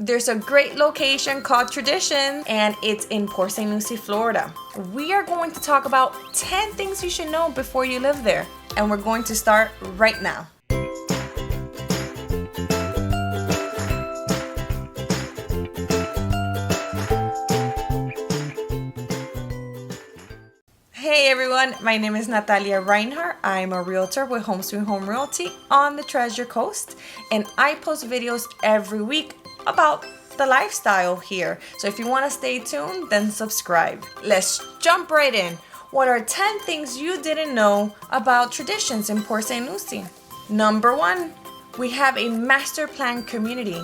There's a great location called Tradition, and it's in Port St. Lucie, Florida. We are going to talk about 10 things you should know before you live there, and we're going to start right now. Hey everyone, my name is Natalia Reinhardt. I'm a realtor with Home Sweet Home Realty on the Treasure Coast, and I post videos every week about the lifestyle here. So if you want to stay tuned, then subscribe. Let's jump right in. What are 10 things you didn't know about Traditions in Port St. Lucie? Number 1, we have a master plan community,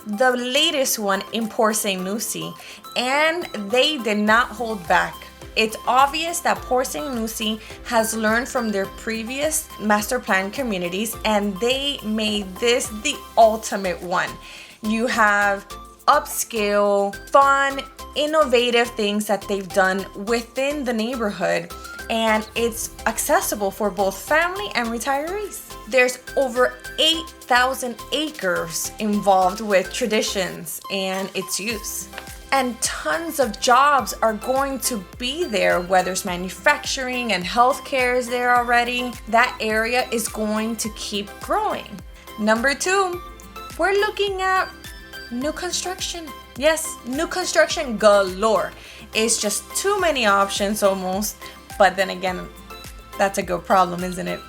the latest one in Port St. Lucie, and they did not hold back. It's obvious that Port St. Lucie has learned from their previous master plan communities, and they made this the ultimate one. You have upscale, fun, innovative things that they've done within the neighborhood, and it's accessible for both family and retirees. There's over 8,000 acres involved with Traditions and its use. And tons of jobs are going to be there, whether it's manufacturing and healthcare is there already. That area is going to keep growing. Number 2, we're looking at new construction. Yes, new construction galore. It's just too many options almost, but then again, that's a good problem, isn't it?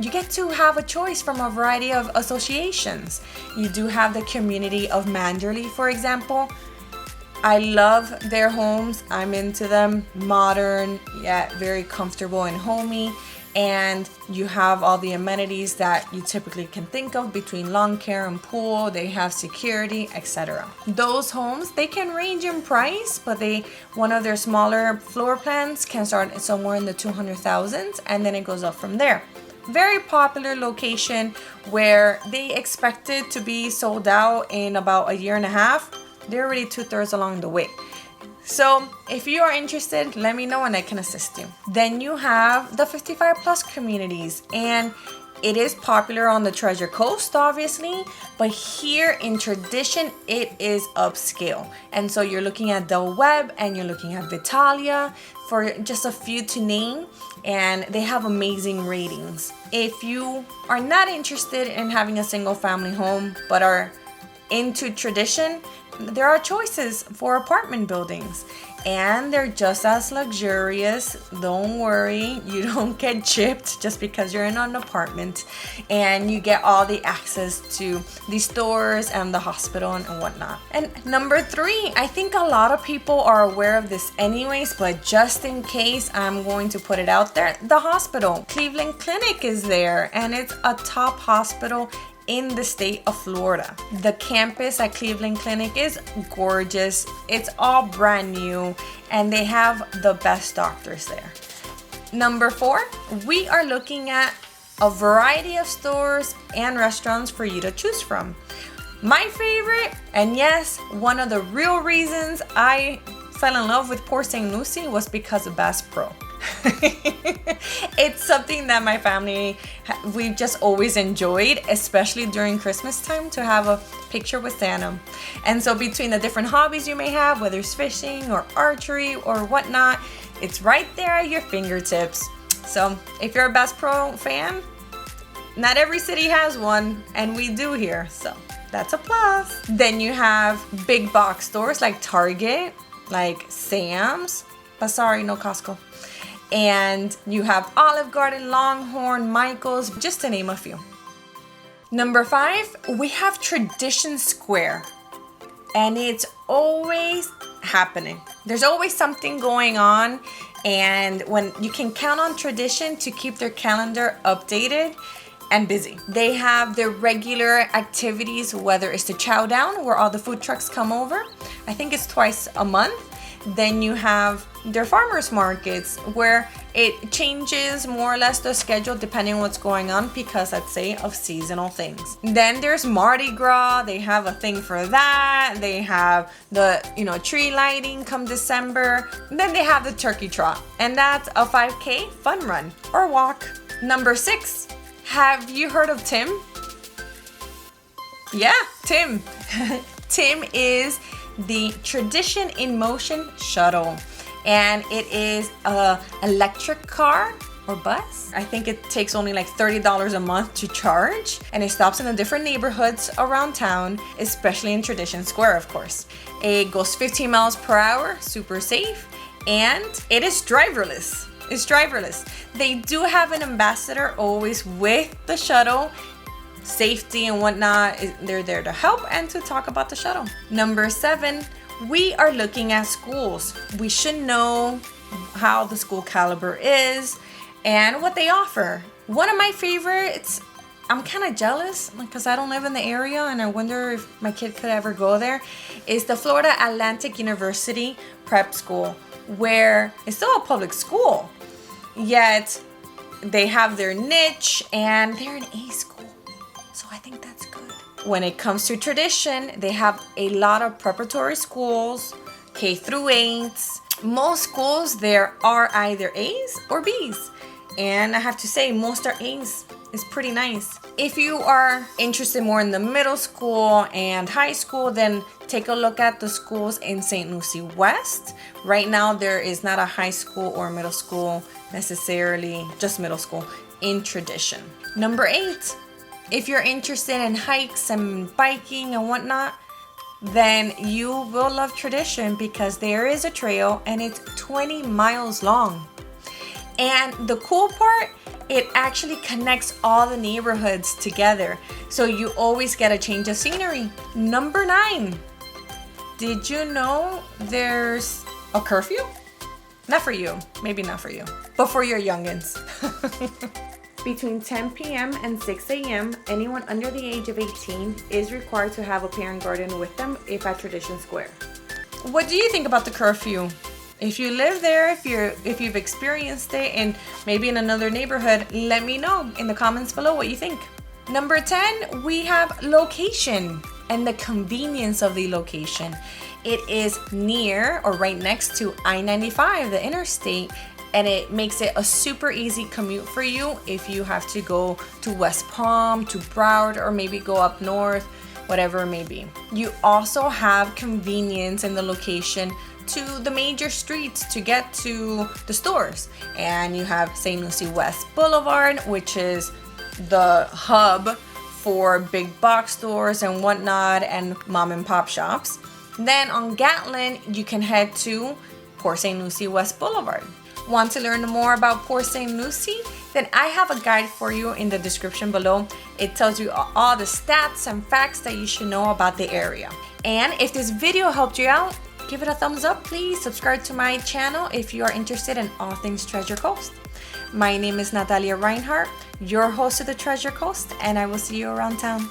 You get to have a choice from a variety of associations. You do have the community of Manderley, for example. I love their homes. I'm into them. Modern, yet very comfortable and homey. And you have all the amenities that you typically can think of between lawn care and pool. They have security, etc. Those homes, they can range in price, but one of their smaller floor plans can start somewhere in the 200,000s, and then it goes up from there. Very popular location where they expected to be sold out in about a year and a half. They're already 2/3 along the way. So if you are interested, let me know and I can assist you. Then you have the 55 plus communities, and it is popular on the Treasure Coast, obviously, but here in Tradition, it is upscale. And so you're looking at Del Webb and you're looking at Vitalia, for just a few to name, and they have amazing ratings. If you are not interested in having a single family home, but are into Tradition, there are choices for apartment buildings, and they're just as luxurious. Don't worry, you don't get chipped just because you're in an apartment, and you get all the access to the stores and the hospital and whatnot. And number 3, I think a lot of people are aware of this anyways, but just in case, I'm going to put it out there. The hospital, Cleveland Clinic, is there, and it's a top hospital in the state of Florida. The campus at Cleveland Clinic is gorgeous. It's all brand new, and they have the best doctors there. Number 4, we are looking at a variety of stores and restaurants for you to choose from. My favorite, and yes, one of the real reasons I fell in love with Port St. Lucie was because of Bass Pro. It's something that my family, we've just always enjoyed, especially during Christmas time, to have a picture with Santa. And so between the different hobbies you may have, whether it's fishing or archery or whatnot, it's right there at your fingertips. So if you're a Bass Pro fan, not every city has one, and we do here, so that's a plus. Then you have big box stores like Target, like Sam's, but sorry, no Costco. And you have Olive Garden, Longhorn, Michael's, just to name a few. Number 5, we have Tradition Square, and it's always happening. There's always something going on, and when you can count on Tradition to keep their calendar updated and busy. They have their regular activities, whether it's the chow down, where all the food trucks come over. I think it's twice a month. Then you have their farmers markets, where it changes more or less the schedule depending on what's going on, because let's say of seasonal things. Then there's Mardi Gras. They have a thing for that. They have the tree lighting come December. Then they have the turkey trot, and that's a 5K fun run or walk. Number 6, have you heard of Tim? Yeah, Tim. Tim is the Tradition in Motion shuttle, and it is a electric car or bus. I think it takes only like $30 a month to charge, and it stops in the different neighborhoods around town, especially in Tradition Square, of course. It goes 15 miles per hour, super safe, and it is driverless. It's driverless. They do have an ambassador always with the shuttle. Safety and whatnot, they're there to help and to talk about the shuttle. Number 7, we are looking at schools. We should know how the school caliber is and what they offer. One of my favorites, I'm kind of jealous because I don't live in the area and I wonder if my kid could ever go there, is the Florida Atlantic University Prep School, where it's still a public school, yet they have their niche and they're an A school. So I think that's good. When it comes to Tradition, they have a lot of preparatory schools, K through 8s. Most schools there are either A's or B's. And I have to say, most are A's. It's pretty nice. If you are interested more in the middle school and high school, then take a look at the schools in St. Lucie West. Right now, there is not a high school or middle school necessarily, just middle school in Tradition. Number 8, if you're interested in hikes and biking and whatnot, then you will love Tradition because there is a trail and it's 20 miles long. And the cool part, it actually connects all the neighborhoods together. So you always get a change of scenery. Number 9, did you know there's a curfew? Not for you, maybe not for you, but for your youngins. Between 10 p.m. and 6 a.m., anyone under the age of 18 is required to have a parent guardian with them if at Tradition Square. What do you think about the curfew? If you live there, if you've experienced it and maybe in another neighborhood, let me know in the comments below what you think. Number 10, we have location and the convenience of the location. It is near or right next to I-95, the interstate, and it makes it a super easy commute for you if you have to go to West Palm, to Broward, or maybe go up north, whatever it may be. You also have convenience in the location to the major streets to get to the stores. And you have St. Lucie West Boulevard, which is the hub for big box stores and whatnot and mom and pop shops. Then on Gatlin, you can head to Port St. Lucie West Boulevard. Want to learn more about Port St. Lucie? Then I have a guide for you in the description below. It tells you all the stats and facts that you should know about the area. And if this video helped you out, give it a thumbs up. Please subscribe to my channel if you are interested in all things Treasure Coast. My name is Natalia Reinhardt, your host of the Treasure Coast, and I will see you around town.